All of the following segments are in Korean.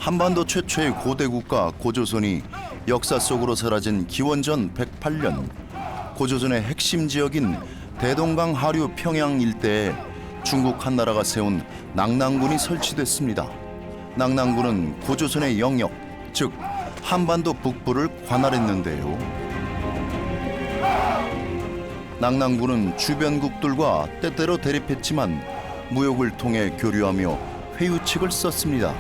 한반도 최초의 고대 국가 고조선이 역사 속으로 사라진 기원전 108년, 고조선의 핵심 지역인 대동강 하류 평양 일대에 중국 한나라가 세운 낙랑군이 설치됐습니다. 낙랑군은 고조선의 영역, 즉 한반도 북부를 관할했는데요. 낙랑군은 주변국들과 때때로 대립했지만 무역을 통해 교류하며 회유책을 썼습니다.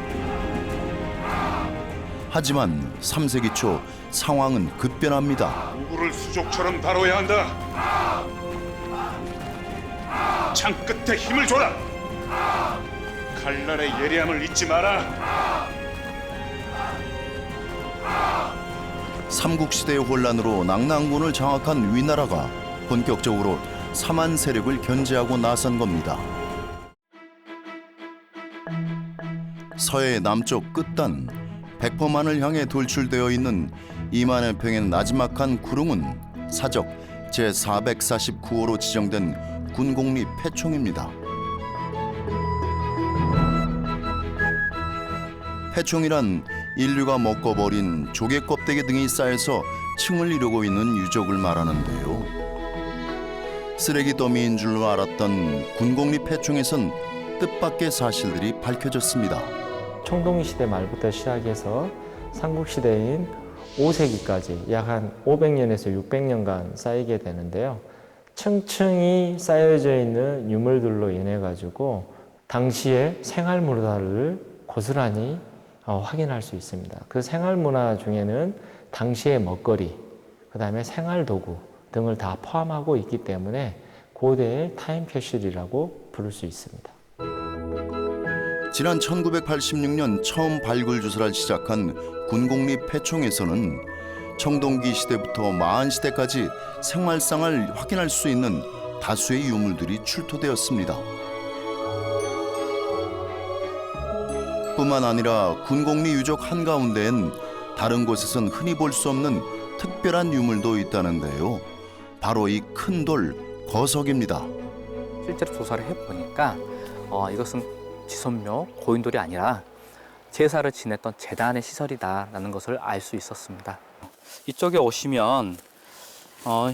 하지만 3세기 초 상황은 급변합니다. 누구를 수족처럼 다뤄야 한다. 창 끝에 힘을 줘라. 칼날의 예리함을 잊지 마라. 삼국시대의 혼란으로 낙랑군을 장악한 위나라가 본격적으로 삼한 세력을 견제하고 나선 겁니다. 서해 남쪽 끝단 백포만을 향해 돌출되어 있는 이만해평의 나지막한 구릉은 사적 제449호로 지정된 군곡리 폐총입니다. 폐총이란 인류가 먹어버린 조개 껍데기 등이 쌓여서 층을 이루고 있는 유적을 말하는데요. 쓰레기 더미인 줄로 알았던 군곡리 폐총에선 뜻밖의 사실들이 밝혀졌습니다. 청동기 시대 말부터 시작해서 삼국시대인 5세기까지 약 한 500년에서 600년간 쌓이게 되는데요. 층층이 쌓여져 있는 유물들로 인해 가지고 당시의 생활 문화를 고스란히 확인할 수 있습니다. 그 생활 문화 중에는 당시의 먹거리, 그다음에 생활 도구 등을 다 포함하고 있기 때문에 고대의 타임캡슐이라고 부를 수 있습니다. 지난 1986년 처음 발굴 조사를 시작한 군곡리 폐총에서는 청동기 시대부터 마한 시대까지 생활상을 확인할 수 있는 다수의 유물들이 출토되었습니다. 뿐만 아니라 군곡리 유적 한가운데엔 다른 곳에선 흔히 볼 수 없는 특별한 유물도 있다는데요. 바로 이 큰 돌 거석입니다. 실제로 조사를 해보니까 이것은 지선묘 고인돌이 아니라 제사를 지냈던 제단의 시설이다라는 것을 알 수 있었습니다. 이쪽에 오시면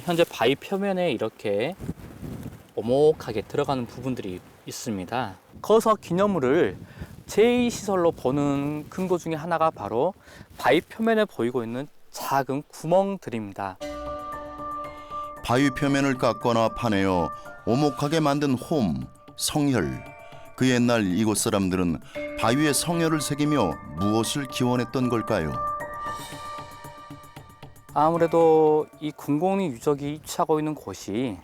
현재 바위 표면에 이렇게 오목하게 들어가는 부분들이 있습니다. 거석 기념물을 제2시설로 보는 근거 중에 하나가 바로 바위 표면에 보이고 있는 작은 구멍들입니다. 바위 표면을 깎거나 파내어 오목하게 만든 홈, 성혈. 그 옛날 이곳 사람들은 바위에 성혈을 새기며 무엇을 기원했던 걸까요? 아무래도 이 군곡리 유적이 위치하고 있는 곳이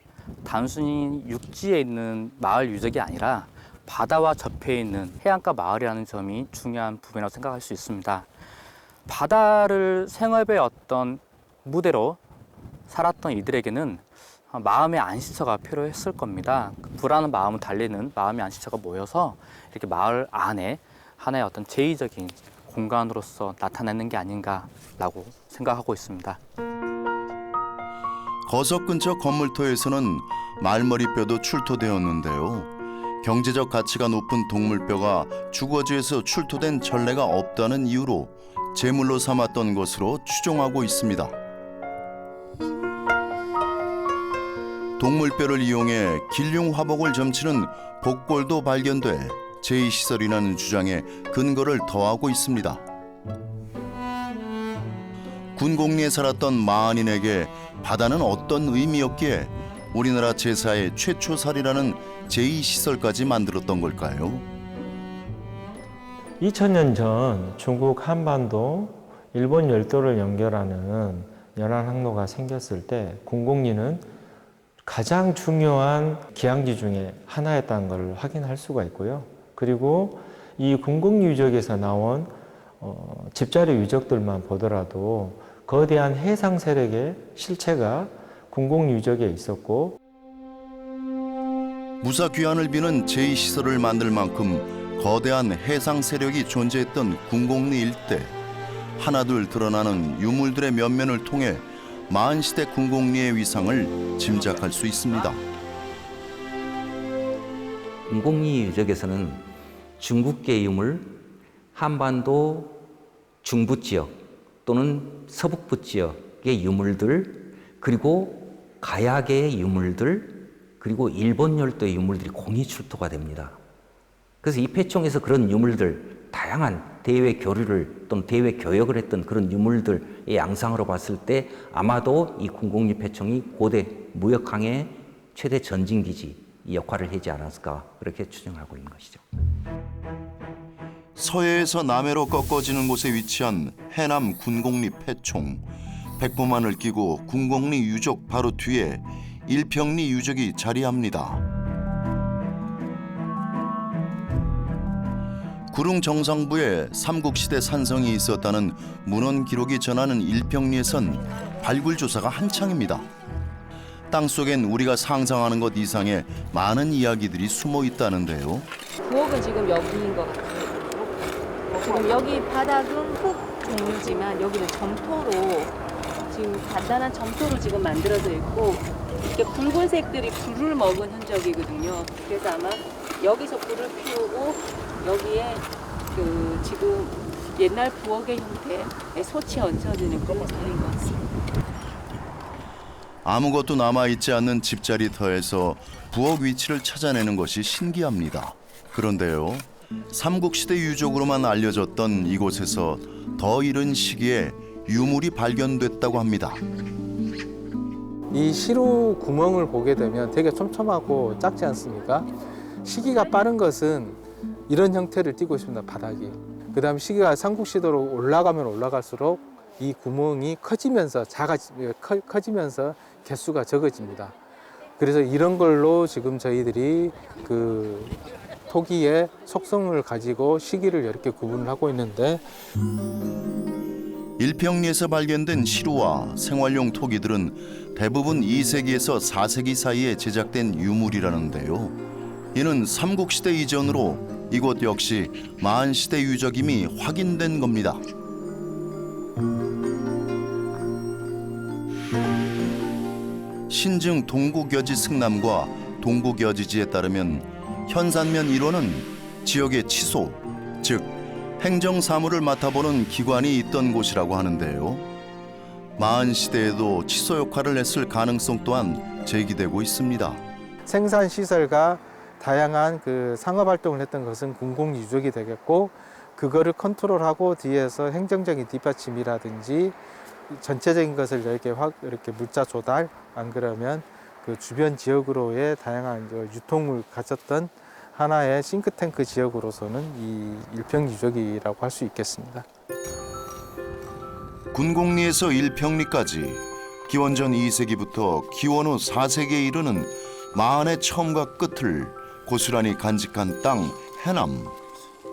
단순히 육지에 있는 마을 유적이 아니라 바다와 접해 있는 해안가 마을이라는 점이 중요한 부분이라고 생각할 수 있습니다. 바다를 생업의 어떤 무대로 살았던 이들에게는 마음의 안식처가 필요했을 겁니다. 불안한 마음을 달래는 마음의 안식처가 모여서 이렇게 마을 안에 하나의 어떤 제2적인 공간으로서 나타내는 게 아닌가라고 생각하고 있습니다. 거석 근처 건물터에서는 말머리뼈도 출토되었는데요. 경제적 가치가 높은 동물뼈가 주거지에서 출토된 전례가 없다는 이유로 제물로 삼았던 것으로 추정하고 있습니다. 동물뼈를 이용해 길흉 화복을 점치는 복골도 발견돼 제2시설이라는 주장에 근거를 더하고 있습니다. 군곡리에 살았던 마한인에게 바다는 어떤 의미였기에 우리나라 제사의 최초살이라는 제2시설까지 만들었던 걸까요? 2000년 전 중국 한반도, 일본 열도를 연결하는 연안 항로가 생겼을 때 군곡리는 가장 중요한 기항지 중에 하나였다는 걸 확인할 수가 있고요. 그리고 이 군곡리 유적에서 나온 집자리 유적들만 보더라도 거대한 해상 세력의 실체가 군곡리 유적에 있었고, 무사 귀환을 비는 제2시설을 만들 만큼 거대한 해상 세력이 존재했던 군곡리 일대. 하나둘 드러나는 유물들의 면면을 통해 마한시대 군곡리의 위상을 짐작할 수 있습니다. 군곡리 유적에서는 중국계 유물, 한반도 중부 지역 또는 서북부 지역의 유물들, 그리고 가야계의 유물들, 그리고 일본 열도의 유물들이 공히 출토가 됩니다. 그래서 이 패총에서 그런 유물들, 다양한 대외 교류를 또는 대외 교역을 했던 그런 유물들의 양상으로 봤을 때 아마도 이 군곡리 패총이 고대 무역항의 최대 전진기지 역할을 하지 않았을까, 그렇게 추정하고 있는 것이죠. 서해에서 남해로 꺾어지는 곳에 위치한 해남 군곡리 패총. 백보만을 끼고 군곡리 유적 바로 뒤에 일평리 유적이 자리합니다. 구릉 정상부에 삼국시대 산성이 있었다는 문헌 기록이 전하는 일평리에선 발굴 조사가 한창입니다. 땅속엔 우리가 상상하는 것 이상의 많은 이야기들이 숨어 있다는데요. 부엌은 지금 여기인 것 같아요. 지금 여기 바닥은 흙 종류지만 여기는 점토로, 지금 간단한 점토로 지금 만들어져 있고, 이렇게 붉은색들이 불을 먹은 흔적이거든요. 그래서 아마 여기서 불을 피우고 여기에 그 지금 옛날 부엌의 형태의 솥이 얹혀지는 그런 자리인 것 같습니다. 아무것도 남아있지 않는 집자리터에서 부엌 위치를 찾아내는 것이 신기합니다. 그런데요, 삼국시대 유적으로만 알려졌던 이곳에서 더 이른 시기에 유물이 발견됐다고 합니다. 이 시루 구멍을 보게 되면 되게 촘촘하고 작지 않습니까? 시기가 빠른 것은 이런 형태를 띠고 있습니다, 바닥이. 그 다음 시기가 삼국시대로 올라가면 올라갈수록 이 구멍이 커지면서 개수가 적어집니다. 그래서 이런 걸로 지금 저희들이 그 토기의 속성을 가지고 시기를 이렇게 구분을 하고 있는데, 일평리에서 발견된 시루와 생활용 토기들은 대부분 2세기에서 4세기 사이에 제작된 유물이라는데요. 이는 삼국시대 이전으로 이곳 역시 만시대 유적임이 확인된 겁니다. 신증 동국여지 승남과 동국여지지에 따르면 현산면 1호는 지역의 치소, 즉 행정사무를 맡아보는 기관이 있던 곳이라고 하는데요. 마한 시대에도 치소 역할을 했을 가능성 또한 제기되고 있습니다. 생산 시설과 다양한 그 상업 활동을 했던 것은 군공 유적이 되겠고, 그거를 컨트롤하고 뒤에서 행정적인 뒷받침이라든지 전체적인 것을 이렇게 물자 조달, 안 그러면 그 주변 지역으로의 다양한 유통을 가졌던 하나의 싱크탱크 지역으로서는 이 일평 유적이라고 할 수 있겠습니다. 군곡리에서 일평리까지 기원전 2세기부터 기원 후 4세기에 이르는 마한의 처음과 끝을 고스란히 간직한 땅 해남.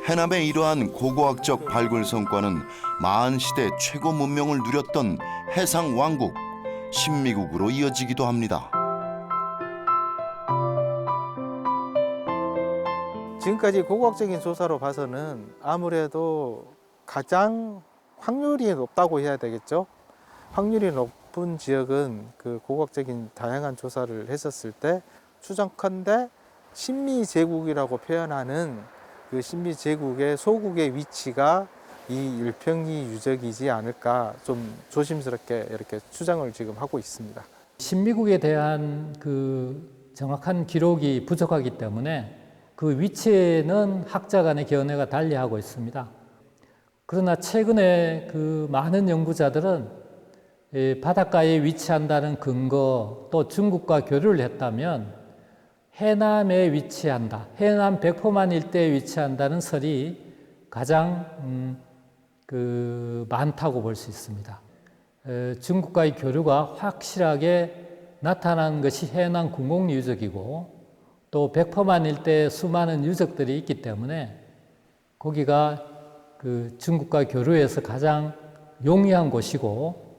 해남의 이러한 고고학적 발굴 성과는 마한 시대 최고 문명을 누렸던 해상 왕국 신미국으로 이어지기도 합니다. 지금까지 고고학적인 조사로 봐서는 아무래도 가장 확률이 높다고 해야 되겠죠. 확률이 높은 지역은 그 고고학적인 다양한 조사를 했었을 때 추정컨대 신미제국이라고 표현하는 그 신미제국의 소국의 위치가 이 일평리 유적이지 않을까, 좀 조심스럽게 이렇게 추정을 지금 하고 있습니다. 신미국에 대한 그 정확한 기록이 부족하기 때문에 그 위치에는 학자 간의 견해가 달리하고 있습니다. 그러나 최근에 그 많은 연구자들은 바닷가에 위치한다는 근거, 또 중국과 교류를 했다면 해남에 위치한다, 해남 백포만 일대에 위치한다는 설이 가장 많다고 볼 수 있습니다. 중국과의 교류가 확실하게 나타난 것이 해남 군곡리 유적이고, 또 백포만 일대에 수많은 유적들이 있기 때문에 거기가 그 중국과 교류에서 가장 용이한 곳이고,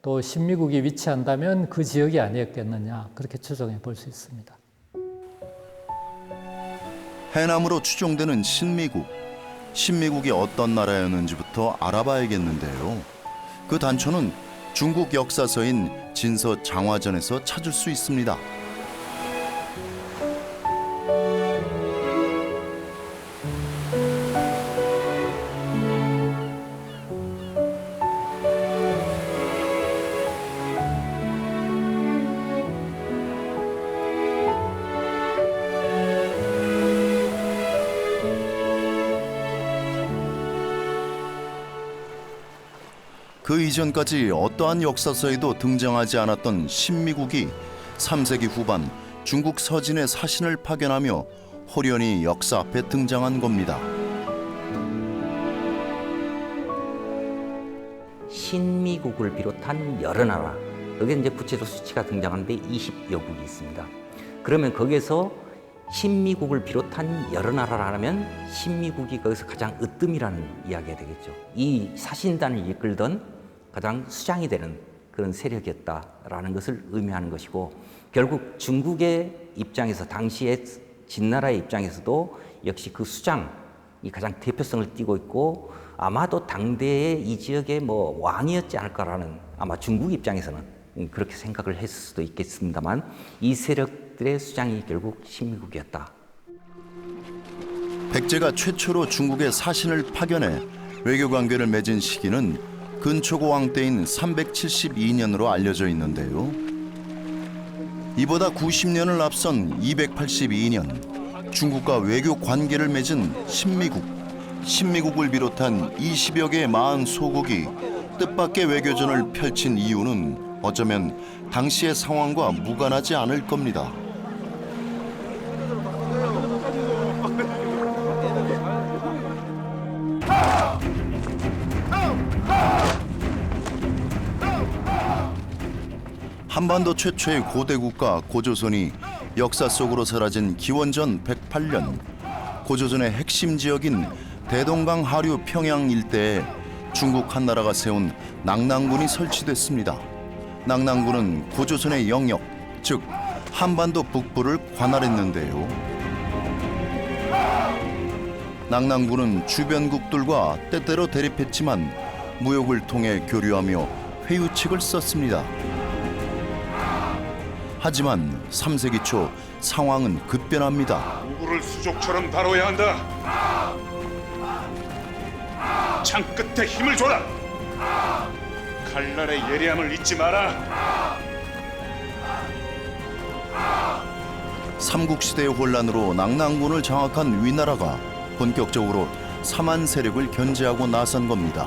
또 신미국이 위치한다면 그 지역이 아니었겠느냐, 그렇게 추정해 볼 수 있습니다. 해남으로 추정되는 신미국. 신미국이 어떤 나라였는지부터 알아봐야겠는데요. 그 단초는 중국 역사서인 진서 장화전에서 찾을 수 있습니다. 그 이전까지 어떠한 역사서에도 등장하지 않았던 신미국이 3세기 후반 중국 서진의 사신을 파견하며 호련히 역사 앞에 등장한 겁니다. 신미국을 비롯한 여러 나라, 여기 이제 구체적 수치가 등장하는데 20여 국이 있습니다. 그러면 거기에서 신미국을 비롯한 여러 나라라면 신미국이 거기서 가장 으뜸이라는 이야기가 되겠죠. 이 사신단을 이끌던 가장 수장이 되는 그런 세력이었다라는 것을 의미하는 것이고, 결국 중국의 입장에서, 당시의 진나라의 입장에서도 역시 그 수장이 가장 대표성을 띠고 있고, 아마도 당대의 이 지역의 뭐 왕이었지 않을까라는, 아마 중국 입장에서는 그렇게 생각을 했을 수도 있겠습니다만, 이 세력들의 수장이 결국 신미국이었다. 백제가 최초로 중국에 사신을 파견해 외교관계를 맺은 시기는 근초고 왕 때인 372년으로 알려져 있는데요. 이보다 90년을 앞선 282년 중국과 외교 관계를 맺은 신미국을 비롯한 20여 개의 마은 소국이 뜻밖의 외교전을 펼친 이유는 어쩌면 당시의 상황과 무관하지 않을 겁니다. 한반도 최초의 고대 국가 고조선이 역사 속으로 사라진 기원전 108년, 고조선의 핵심 지역인 대동강 하류 평양 일대에 중국 한나라가 세운 낙랑군이 설치됐습니다. 낙랑군은 고조선의 영역, 즉 한반도 북부를 관할했는데요. 낙랑군은 주변국들과 때때로 대립했지만 무역을 통해 교류하며 회유책을 썼습니다. 하지만 3세기 초 상황은 급변합니다. 누구를 수족처럼 다뤄야 한다. 창 끝에 힘을 줘라. 칼날의 예리함을 잊지 마라. 삼국시대의 혼란으로 낙랑군을 장악한 위나라가 본격적으로 삼한 세력을 견제하고 나선 겁니다.